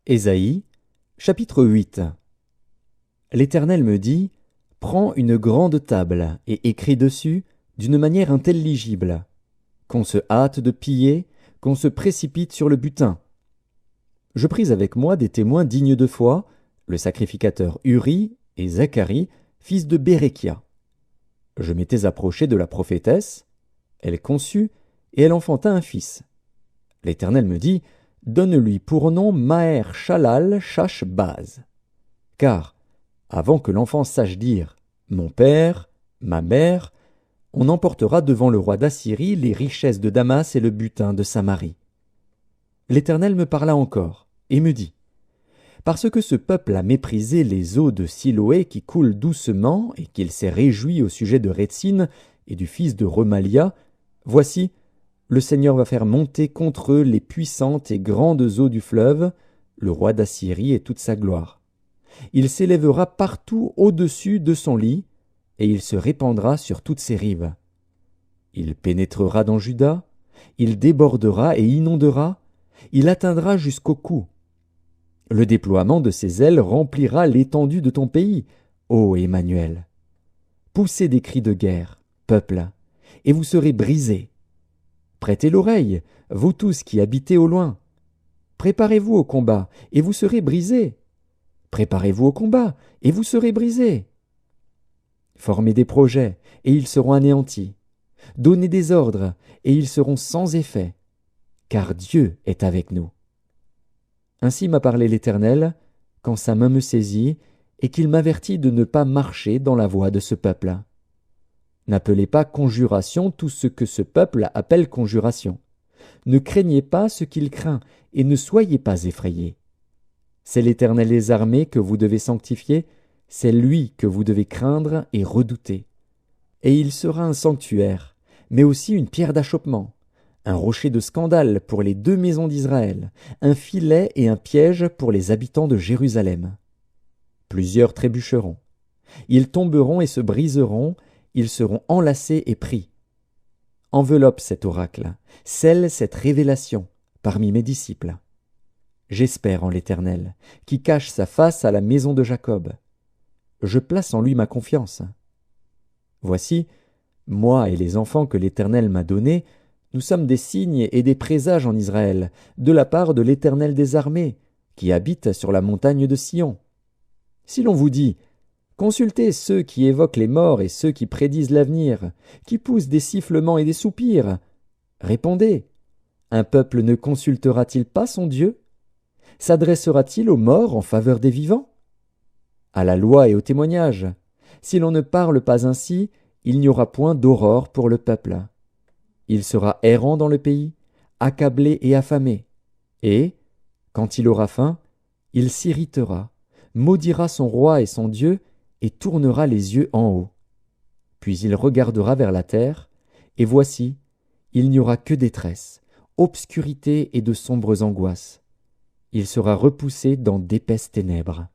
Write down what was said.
Ésaïe, chapitre 8. L'Éternel me dit, « Prends une grande table et écris dessus d'une manière intelligible, qu'on se hâte de piller, qu'on se précipite sur le butin. » Je pris avec moi des témoins dignes de foi, le sacrificateur Uri et Zacharie, fils de Béréchia. Je m'étais approché de la prophétesse, elle conçut et elle enfanta un fils. L'Éternel me dit, « Donne-lui pour nom Maher-Shalal-Chash-Baz. » Car, avant que l'enfant sache dire « Mon père, ma mère », on emportera devant le roi d'Assyrie les richesses de Damas et le butin de Samarie. L'Éternel me parla encore, et me dit, « Parce que ce peuple a méprisé les eaux de Siloé qui coulent doucement, et qu'il s'est réjoui au sujet de Rétsine et du fils de Remalia, voici, le Seigneur va faire monter contre eux les puissantes et grandes eaux du fleuve, le roi d'Assyrie et toute sa gloire. Il s'élèvera partout au-dessus de son lit, et il se répandra sur toutes ses rives. Il pénétrera dans Juda, il débordera et inondera, il atteindra jusqu'au cou. Le déploiement de ses ailes remplira l'étendue de ton pays, ô Emmanuel. Poussez des cris de guerre, peuple, et vous serez brisés. Prêtez l'oreille, vous tous qui habitez au loin. Préparez-vous au combat, et vous serez brisés. Préparez-vous au combat, et vous serez brisés. Formez des projets, et ils seront anéantis. Donnez des ordres, et ils seront sans effet, car Dieu est avec nous. Ainsi m'a parlé l'Éternel, quand sa main me saisit, et qu'il m'avertit de ne pas marcher dans la voie de ce peuple. N'appelez pas conjuration tout ce que ce peuple appelle conjuration. Ne craignez pas ce qu'il craint, et ne soyez pas effrayés. C'est l'Éternel des armées que vous devez sanctifier, c'est lui que vous devez craindre et redouter. Et il sera un sanctuaire, mais aussi une pierre d'achoppement, un rocher de scandale pour les deux maisons d'Israël, un filet et un piège pour les habitants de Jérusalem. Plusieurs trébucheront. Ils tomberont et se briseront, ils seront enlacés et pris. Enveloppe cet oracle, scelle cette révélation parmi mes disciples. J'espère en l'Éternel, qui cache sa face à la maison de Jacob. Je place en lui ma confiance. Voici, moi et les enfants que l'Éternel m'a donnés, nous sommes des signes et des présages en Israël, de la part de l'Éternel des armées, qui habite sur la montagne de Sion. Si l'on vous dit, consultez ceux qui évoquent les morts et ceux qui prédisent l'avenir, qui poussent des sifflements et des soupirs, répondez, un peuple ne consultera-t-il pas son Dieu? S'adressera-t-il aux morts en faveur des vivants? À la loi et au témoignage, si l'on ne parle pas ainsi, il n'y aura point d'aurore pour le peuple. Il sera errant dans le pays, accablé et affamé, et, quand il aura faim, il s'irritera, maudira son roi et son Dieu, et tournera les yeux en haut. Puis il regardera vers la terre, et voici, il n'y aura que détresse, obscurité et de sombres angoisses. Il sera repoussé dans d'épaisses ténèbres.